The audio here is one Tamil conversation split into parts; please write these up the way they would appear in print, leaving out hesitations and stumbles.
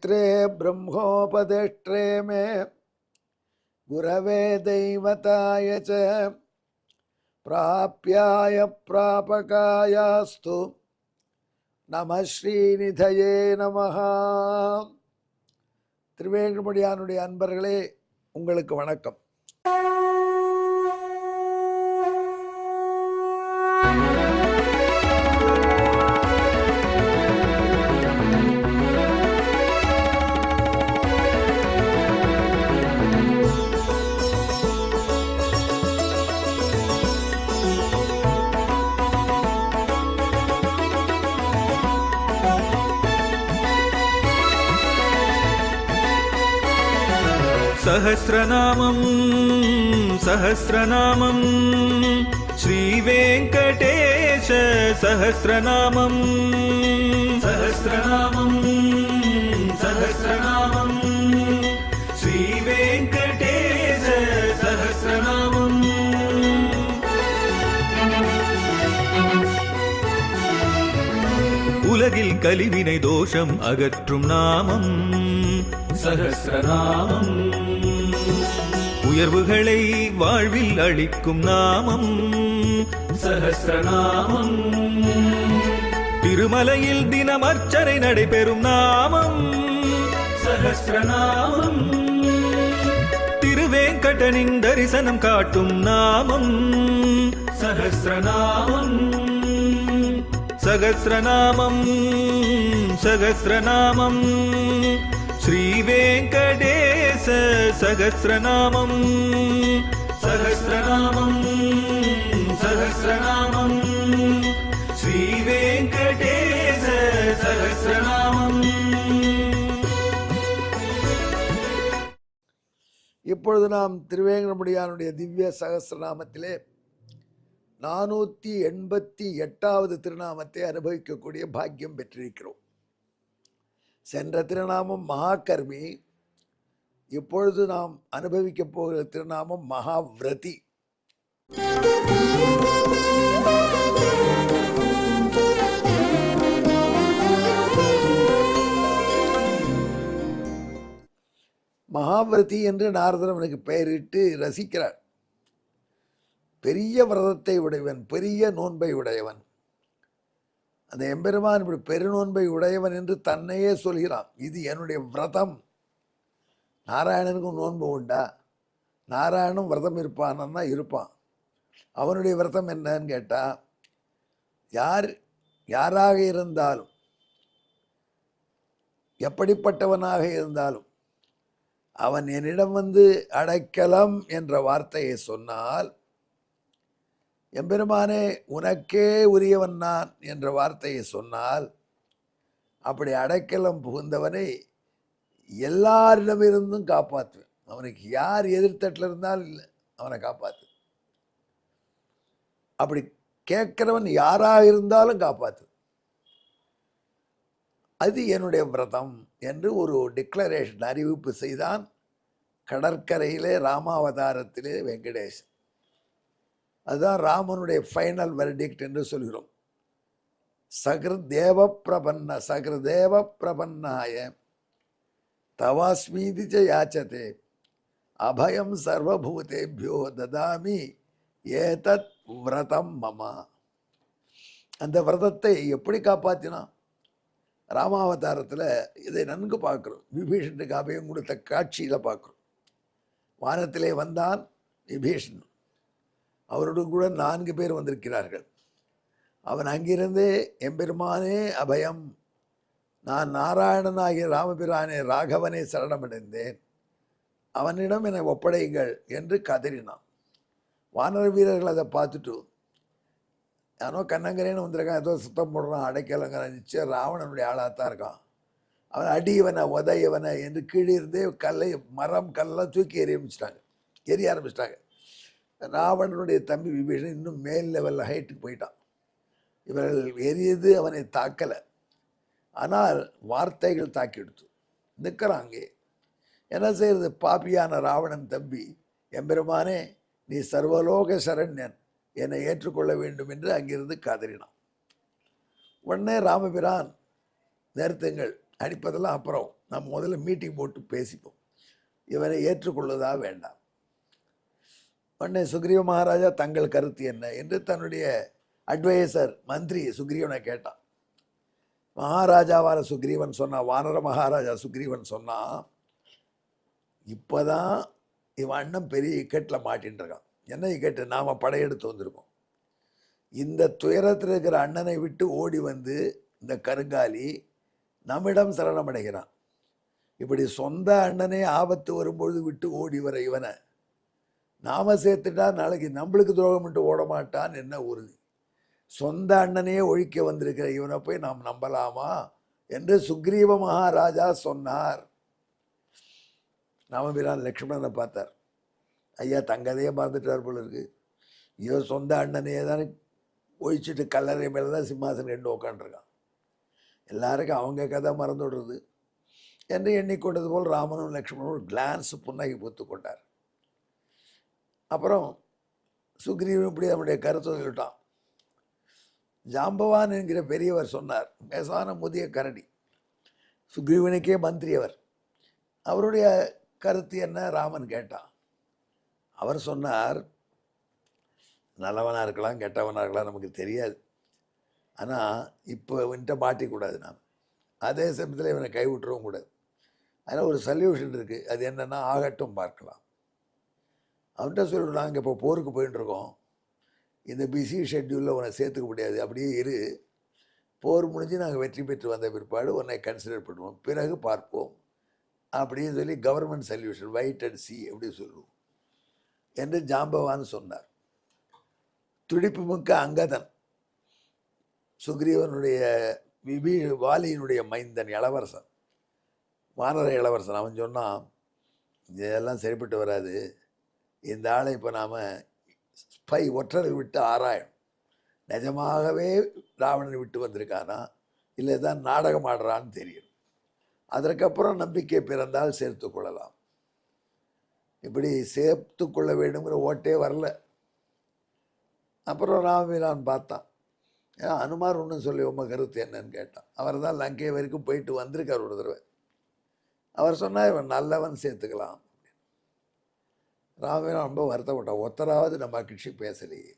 नेत्रे ब्रह्मोपदेष्ट्रे मे गुरवे दैवताय च प्राप्याय प्रापकायास्तु नमः श्रीनिधये नमः. திருவேங்கடமுடியானுடைய அன்பர்களே, உங்களுக்கு வணக்கம். सहस्रनामं सहस्रनामं श्रीवेङ्कटेश सहस्रनामं सहस्रनामं सहस्रनामं श्रीवेङ्कटेश सहस्रनामं. உலகில் கலிவினை தோஷம் அகற்றும் நாமம் சஹஸ்ரநாமம். உயர்வுகளை வாழ்வில் அளிக்கும் நாமம் சஹஸ்ரநாமம். திருமலையில் தினம் அர்ச்சனை நடைபெறும் நாமம் சஹஸ்ரநாமம். திருவேங்கடனின் தரிசனம் காட்டும் நாமம் சஹஸ்ரநாமம். சகஸ்ரநாமம் சகஸ்ரநாமம் श्रीवेङ्कटेश सहस्रनामं सहस्रनामं सहस्रनामं श्रीवेङ्कटेश सहस्रनामं. இப்பொழுது நாம் திருவேங்கடமுடியானுடைய திவ்ய சகஸ்ரநாமத்திலே 488வது திருநாமத்தை அனுபவிக்கக்கூடிய பாக்கியம் பெற்றிருக்கிறோம். சென்ற திருநாமம் மகாகர்மி, இப்பொழுது நாம் அனுபவிக்க போகிற திருநாமம் மகாவிரதி. மகாவிரதி என்று நாரதர் அவனுக்கு பெயரிட்டு ரசிக்கிறார். பெரிய விரதத்தை உடையவன், பெரிய நோன்பை உடையவன். அந்த எம்பெருமான் இப்படி பெருநோன்பை உடையவன் என்று தன்னையே சொல்கிறான். இது என்னுடைய விரதம். நாராயணனுக்கும் நோன்பு உண்டா? நாராயணனும் விரதம் இருப்பான்னா இருப்பான். அவனுடைய விரதம் என்னன்னு கேட்டால், யாராக இருந்தாலும், எப்படிப்பட்டவனாக இருந்தாலும், அவன் என்னிடம் வந்து அடைக்கலம் என்ற வார்த்தையை சொன்னால், எம்பெருமானே உனக்கே உரியவன் நான் என்ற வார்த்தையை சொன்னால், அப்படி அடைக்கலம் புகுந்தவனை எல்லாரிடமிருந்தும் காப்பாற்றுவேன். அவனுக்கு யார் எதிர்த்தட்டில் இருந்தாலும் இல்லை, அவனை காப்பாற்று. அப்படி கேட்கிறவன் யாராக இருந்தாலும் காப்பாற்று. அது என்னுடைய விரதம் என்று ஒரு டிக்ளரேஷன், அறிவிப்பு செய்தான் கடற்கரையிலே ராமாவதாரத்திலே வெங்கடேசன். அதுதான் ராமனுடைய ஃபைனல் வெர்டிக்ட் என்று சொல்கிறோம். சகிருதேவ பிரபன்னாய தவாஸ்மீதி ச யாச்சதே அபயம் சர்வபூதேபியோ ததாமி ஏதத் விரதம் மம. அந்த விரதத்தை எப்படி காப்பாற்றினான்? ராமாவதாரத்தில் இதை நன்கு பார்க்குறோம். விபீஷனுக்கு அபயம் கொடுத்த காட்சியில் பார்க்குறோம். வானத்திலே வந்தான் விபீஷன், அவரோடு கூட 4 பேர் வந்திருக்கிறார்கள். அவன் அங்கிருந்தே, எம்பெருமானே அபயம், நான் நாராயணனாகிய ராமபிரானே ராகவனே சரணமடைந்தேன், அவனிடம் என்னை ஒப்படைங்கள் என்று கதறினான். வானர வீரர்கள் அதை பார்த்துட்டு, யானோ கண்ணங்கரேன்னு வந்திருக்கான், ஏதோ சுத்தம் போடுறான், அடைக்கலங்கிற, நிச்சயம் ராவணனுடைய ஆளாகத்தான் இருக்கான், அவன் அடியவனை உதையவனை என்று கீழே இருந்தே மரம் கல்லாம் தூக்கி எரிய ஆரம்பிச்சிட்டாங்க. ராவணனுடைய தம்பி விபீஷன் இன்னும் மேல் லெவலில் ஹைட்டுக்கு போயிட்டான். இவர்கள் எரியது அவனை தாக்கலை, ஆனால் வார்த்தைகள் தாக்கிடுத்து. நிற்கிறான் அங்கே. என்ன செய்கிறது? பாப்பியான ராவணன் தம்பி, எம்பெருமானே நீ சர்வலோக சரண்யன், என்னை ஏற்றுக்கொள்ள வேண்டும் என்று அங்கிருந்து கதறினான். உடனே ராமபிரான், நிறுத்துங்கள், அடிப்பதெல்லாம் அப்புறம், நம்ம முதல்ல மீட்டிங் போட்டு பேசிப்போம், இவரை ஏற்றுக்கொள்வதா வேண்டாம். உடனே சுக்ரீவ மகாராஜா தங்கள் கருத்து என்ன என்று தன்னுடைய அட்வைசர் மந்திரி சுக்ரீவனை கேட்டான். மகாராஜாவான சுக்ரீவன் சொன்னான், வானர மகாராஜா சுக்ரீவன் சொன்னான், இப்போதான் இவன் அண்ணன் பெரிய இக்கட்டில் மாட்டின்னு இருக்கான். என்ன இக்கட்டு? நாம் படையெடுத்து வந்திருக்கோம். இந்த துயரத்தில் இருக்கிற அண்ணனை விட்டு ஓடி வந்து இந்த கருங்காலி நம்மிடம் சரணமடைகிறான். இப்படி சொந்த அண்ணனே ஆபத்து வரும்பொழுது விட்டு ஓடி வர இவனை நாம சேர்த்துட்டா நாளைக்கு நம்மளுக்கு துரோகம் விட்டு ஓட மாட்டான் என்ன உறுதி? சொந்த அண்ணனையே ஒழிக்க வந்திருக்கிற இவனை போய் நாம் நம்பலாமா என்று சுக்ரீவ மகாராஜா சொன்னார். ராமபிரான் லக்ஷ்மணனை பார்த்தார். ஐயா தங்கதையே மறந்துட்டார் போல இருக்கு. இவர் சொந்த அண்ணனையே தானே ஒழிச்சிட்டு கல்லறை மேலே தான் சிம்மாசனம் ரெண்டு உட்காண்டிருக்கான். எல்லாருக்கும் அவங்க கதை மறந்து விடுறது என்று எண்ணிக்கொண்டது போல் ராமனும் லக்ஷ்மணனும் ஒரு கிளான்ஸ் புன்னகை பூத்து கொண்டார். அப்புறம் சுக்ரீவன் இப்படி அவனுடைய கருத்தை சொல்லிட்டான். ஜாம்பவான் என்கிற பெரியவர் சொன்னார், பேசான முதிய கரடி, சுக்ரீவனுக்கே மந்திரி அவர். அவருடைய கருத்து என்ன ராமன் கேட்டான். அவர் சொன்னார், நல்லவனாக இருக்கலாம் கெட்டவனாக இருக்கலாம் நமக்கு தெரியாது, ஆனால் இப்போ இவன்கிட்ட மாட்டிக்கூடாது, நாம் அதே சமயத்தில் இவனை கைவிட்டுறவும் கூடாது. அதில் ஒரு சொல்யூஷன் இருக்குது. அது என்னென்னா, ஆகட்டும் பார்க்கலாம். அவன்கிட்ட சொல்லிவிட்டு, நாங்கள் இப்போ போருக்கு போயிட்டுருக்கோம், இந்த பிஸி ஷெட்யூலில் உன்னை சேர்த்துக்க முடியாது, அப்படியே இரு, போர் முடிஞ்சு நாங்கள் வெற்றி பெற்று வந்த பிற்பாடு உன்னை கன்சிடர் பண்ணுவோம், பிறகு பார்ப்போம் அப்படின்னு சொல்லி government solution wait and see எப்படி சொல்லுவோம் என்று ஜாம்பவான் சொன்னார். துடிப்பு மிக்க அங்கதன், சுக்ரீவனுடைய வாலியினுடைய மைந்தன், இளவரசன், வானர இளவரசன், அவன் சொன்னான், இதெல்லாம் சரிப்பட்டு வராது, இந்த ஆளை இப்போ நாம் ஸ்பை ஒற்றரை விட்டு ஆராயணும், நிஜமாகவே ராவணனை விட்டு வந்திருக்கானா இல்லை தான் நாடகம் ஆடுறான்னு தெரியும், அதற்கப்புறம் நம்பிக்கை பிறந்தால் சேர்த்து கொள்ளலாம். இப்படி சேர்த்து கொள்ள வேண்டுங்கிற ஓட்டே வரல. அப்புறம் ராமபிரான் பார்த்தான். ஏன்னா அனுமார் ஒன்றும் சொல்லி உங்கள் கருத்து என்னன்னு கேட்டான். அவர் தான் லங்கை வரைக்கும் போயிட்டு வந்திருக்கார் ஒரு தடவை. அவர் சொன்னால் இவன் நல்லவன் சேர்த்துக்கலாம். ராமபிரான் ரொம்ப வருத்தப்பட்டான். ஒத்தராவது நம்ம கட்சி பேசலையே.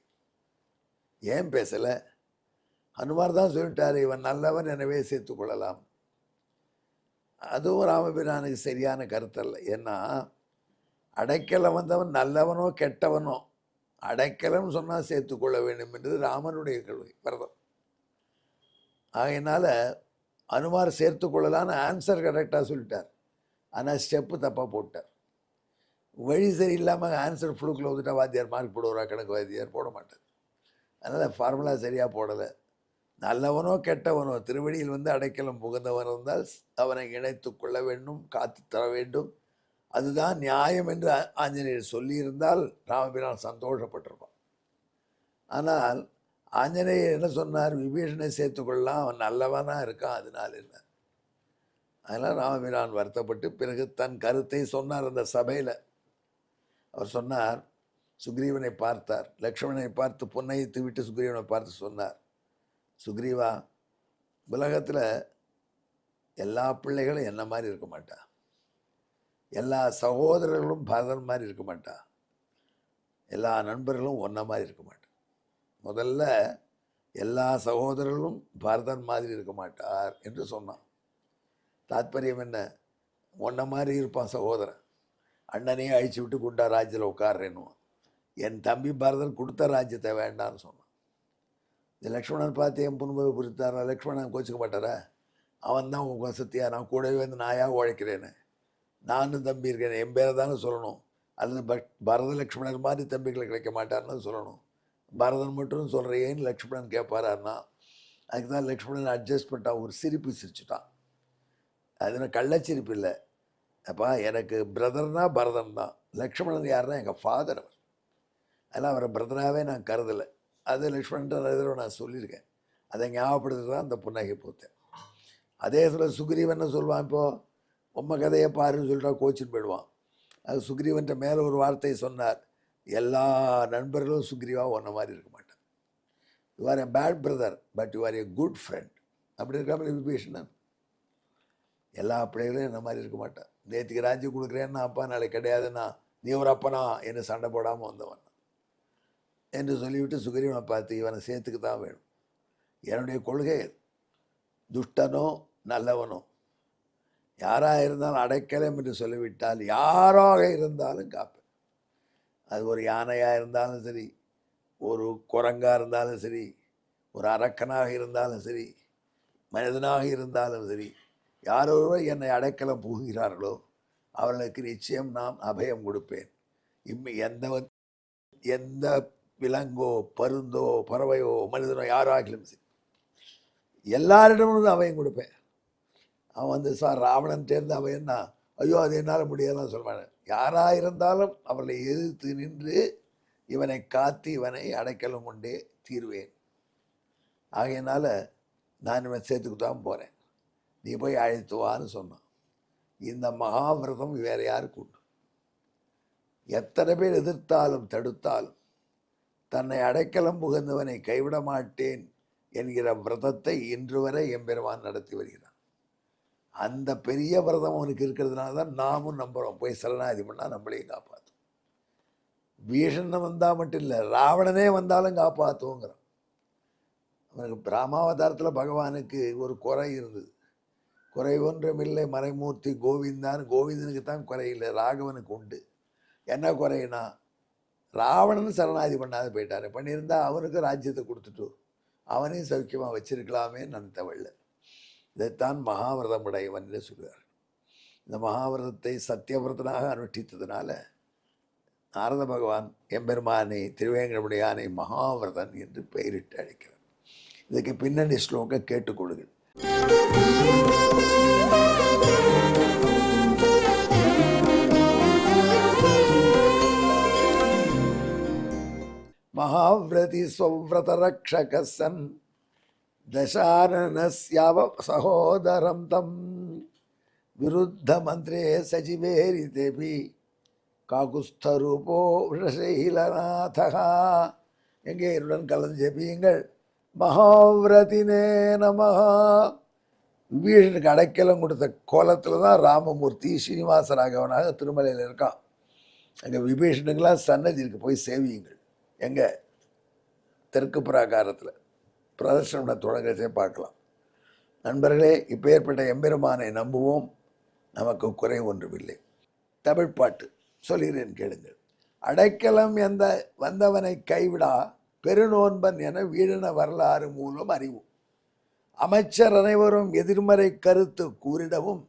ஏன் பேசலை? ஹனுமார் தான் சொல்லிட்டார், இவன் நல்லவன் எனவே சேர்த்து கொள்ளலாம். அதுவும் ராமபிரானுக்கு சரியான கருத்தல்ல. ஏன்னா அடைக்கலம் வந்தவன் நல்லவனோ கெட்டவனோ, அடைக்கலம் சொன்னால் சேர்த்துக்கொள்ள வேண்டும் என்றது ராமனுடைய கொள்கை, விரதம். ஆகையினால அனுமார் சேர்த்து கொள்ளலான்னு ஆன்சர் கரெக்டாக சொல்லிட்டார், ஆனால் ஸ்டெப்பு தப்பாக போட்டார். வழி சரியில்லாமல் ஆன்சர் ஃப்ளூக்கில் வந்துட்டால் வாத்தியார் மார்க் போடுவாரா? கணக்கு வாத்தியார் போட மாட்டார். அதனால் ஃபார்முலா சரியாக போடலை. நல்லவனோ கெட்டவனோ திருவடியில் வந்து அடைக்கலம் புகுந்தவன் இருந்தால் அவனை இணைத்து கொள்ள வேண்டும், காத்து தர வேண்டும், அதுதான் நியாயம் என்று ஆஞ்சநேயர் சொல்லியிருந்தால் ராமபிரான் சந்தோஷப்பட்டிருப்பான். ஆனால் ஆஞ்சநேயர் என்ன சொன்னார்? விபீஷனை சேர்த்துக்கொள்ளலாம், அவன் நல்லவனாக இருக்கான், அதனால் என்ன. அதனால் ராமபிரான் வருத்தப்பட்டு பிறகு தன் கருத்தை சொன்னார் அந்த சபையில். அவர் சொன்னார், சுக்ரீவனை பார்த்தார், லக்ஷ்மணனை பார்த்து புன்னகைத்து விட்டு சுக்ரீவனை பார்த்து சொன்னார், சுக்ரீவா, உலகத்தில் எல்லா பிள்ளைகளும் என்ன மாதிரி இருக்க மாட்டா, எல்லா சகோதரர்களும் பரதன் மாதிரி இருக்க மாட்டா, எல்லா நண்பர்களும் ஒன்றை மாதிரி இருக்க மாட்டா. முதல்ல எல்லா சகோதரர்களும் பரதன் மாதிரி இருக்க மாட்டார் என்று சொன்னான். தாத்பரியம் என்ன? ஒன்றை மாதிரி இருப்பான் சகோதரன், அண்ணனையே அழிச்சு விட்டு குண்டா ராஜ்யத்தில் உட்கார்றேன்னுவான். என் தம்பி பரதன் கொடுத்த ராஜ்யத்தை வேண்டான்னு சொன்னான். இந்த லக்ஷ்மணன் பார்த்து என் புண்பை புரித்தாரா? லக்ஷ்மணன் கோச்சிக்க மாட்டாரா? அவன் தான் உங்கள் வசதியா, நான் கூடவே வந்து நாயாக உழைக்கிறேன்னு, நானும் தம்பி இருக்கேன், என் பேரை தானே சொல்லணும். அல்லது பரத லக்ஷ்மணன் மாதிரி தம்பிகளை கிடைக்க மாட்டார்னு சொல்லணும். பரதன் மட்டும் சொல்கிறேன்னு லக்ஷ்மணன் கேட்பாரான்னா, அதுக்கு தான் லக்ஷ்மணன் அட்ஜஸ்ட் பண்ணிட்டான், ஒரு சிரிப்பு சிரிச்சுட்டான். அது கள்ளச்சிரிப்பு இல்லை. அப்பா, எனக்கு பிரதர்னா பரதன் தான், லக்ஷ்மணன் யாருன்னா எங்கள் ஃபாதர் அவர், அதெல்லாம் அவரை பிரதராகவே நான் கருதலை. அது லக்ஷ்மணன் நான் சொல்லியிருக்கேன். அதை ஞாபகப்படுத்துறது தான் அந்த புன்னகை பூத்தேன். அதே சில சுக்ரீவன் சொல்லுவான், இப்போது உம்ம கதையை பாருன்னு சொல்லிட்டா கோச்சின்னு போயிடுவான். அது சுக்ரீவன்ட்ட மேலே ஒரு வார்த்தையை சொன்னார், எல்லா நண்பர்களும் சுக்ரீவா ஒன்றை மாதிரி இருக்க மாட்டான். You are a bad brother but you are a good friend. அப்படி இருக்காமல் விபீஷணன். எல்லா பிள்ளைகளும் என்ன மாதிரி இருக்க மாட்டான். நேற்றுக்கு ராஜ்யம் கொடுக்குறேன்னா அப்பா நாளைக்கு கிடையாதுன்னா நீ ஒரு அப்பனா என்று சண்டை போடாமல் வந்தவன் என்று சொல்லிவிட்டு சுக்ரீவனை பார்த்து இவனை சேர்த்துக்கு தான் வேணும். என்னுடைய கொள்கை துஷ்டனோ நல்லவனோ யாராக இருந்தாலும் அடைக்கலம் என்று சொல்லிவிட்டால் யாராக இருந்தாலும் காப்பேன். அது ஒரு யானையாக இருந்தாலும் சரி, ஒரு குரங்காக இருந்தாலும் சரி, ஒரு அரக்கனாக இருந்தாலும் சரி, மனிதனாக இருந்தாலும் சரி, யாரோ என்னை அடைக்கலம் புகுகிறார்களோ அவர்களுக்கு நிச்சயம் நான் அபயம் கொடுப்பேன். எந்த விலங்கோ பருந்தோ பறவையோ மனிதனோ யாராகிலும் சரி எல்லாரிடமும் அபயம் கொடுப்பேன். அவன் சார் ராவணன் சேர்ந்த அபயன்னா ஐயோ அது என்னால் முடியாதுன்னு சொல்லுவாங்க. யாராக இருந்தாலும் அவர்களை எதிர்த்து நின்று இவனை காத்து இவனை அடைக்கலம் கொண்டே தீர்வேன். ஆகையினால நான் இவன் சேர்த்துக்கு தான் போகிறேன், நீ போய் அழைத்து வான்னு சொன்னான். இந்த மகாவிரதம் வேற யாருக்கு உண்டு? எத்தனை பேர் எதிர்த்தாலும் தடுத்தாலும் தன்னை அடைக்கலம் புகுந்தவனை கைவிட மாட்டேன் என்கிற விரதத்தை இன்று வரை எம்பெருமான் நடத்தி வருகிறான். அந்த பெரிய விரதம் அவனுக்கு இருக்கிறதுனால தான் நாமும் நம்புகிறோம். போய் சரணாதி பண்ணால் நம்மளையும் காப்பாற்றும். பீஷணன் வந்தால் மட்டும் இல்லை, ராவணனே வந்தாலும் காப்பாற்றுவோங்கிறான். அவனுக்கு ராமாவதாரத்தில் பகவானுக்கு ஒரு குறை இருந்தது. குறை ஒன்றுமில்லை மறைமூர்த்தி கோவிந்தான், கோவிந்தனுக்கு தான் குறை இல்லை, ராகவனுக்கு உண்டு. என்ன குறைனா ராவணன் சரணாதி பண்ணாது போயிட்டாரு. பண்ணியிருந்தா அவனுக்கு ராஜ்யத்தை கொடுத்துட்டு அவனையும் சௌக்கியமாக வச்சிருக்கலாமே நினைத்தவள்ள. இதைத்தான் மகாவிரதம் உடையவன் என்று சொல்கிறார். இந்த மகாவிரதத்தை சத்தியவிரதனாக அனுஷ்டித்ததுனால நாரத பகவான் எம்பெருமானை திருவேங்கடமுடையானை மகாவிரதன் என்று பெயரிட்டு அழைக்கிறார். இதுக்கு பின்னணி ஸ்லோகம் கேட்டுக்கொள்ளுங்கள். மகாவிரதி ஸ்வவ்ரத ரக்ஷக சன் தசானனஸ்யாவ சகோதரம் தம் விருத்த மந்திரே சஜிவேரிதேபி காகுஸ்தரூபோ விஷசைலநாதகா. எங்கே என்னுடன் கலந்து ஜெபியுங்கள். மகாவிரதினே நமஹா. விபீஷனுக்கு அடைக்கலம் கொடுத்த கோலத்தில் தான் ராமமூர்த்தி ஸ்ரீனிவாச ராகவனாக திருமலையில் இருக்கான். அங்கே விபீஷனுக்கெல்லாம் சன்னதி இருக்கு, போய் சேவியுங்கள். எங்கே? தெற்கு பிராகாரத்தில் பிரதர்ஷனம் தொடங்கச்சே பார்க்கலாம். நண்பர்களே, இப்போ ஏற்பட்ட எம்பெருமானை நம்புவோம், நமக்கு குறை ஒன்றுமில்லை. தமிழ் பாட்டு சொல்கிறேன் கேளுங்கள். அடைக்கலம் எந்த வந்தவனை கைவிடா பெருநோன்பன் என வீழின வரலாறு மூலம் அறிவும். அமைச்சர் அனைவரும் எதிர்மறை கருத்து கூறிடவும்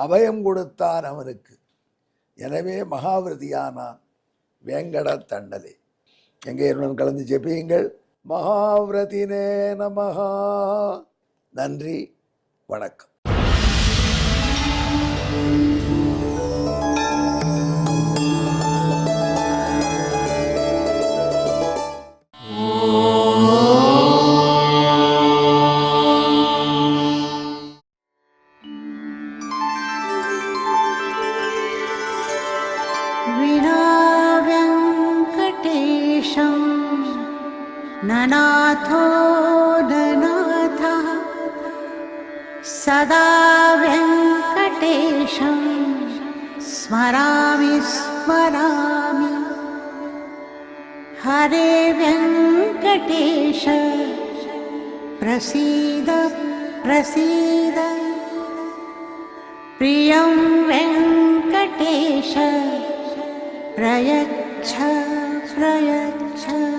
அபயம் கொடுத்தான் அவனுக்கு. எனவே மகாவிரதியானான் வேங்கட தண்டலே. எங்கே என்னுடன் கலந்து ஜெபியுங்கள். மகாவிரதினே நமஹா. நன்றி, வணக்கம். ननाथो ननाथः सदा वेङ्कटेशं स्मरामि स्मरामि. हरे वेङ्कटेश प्रसीद प्रसीद. प्रियं वेङ्कटेश प्रयच्छ प्रयच्छ.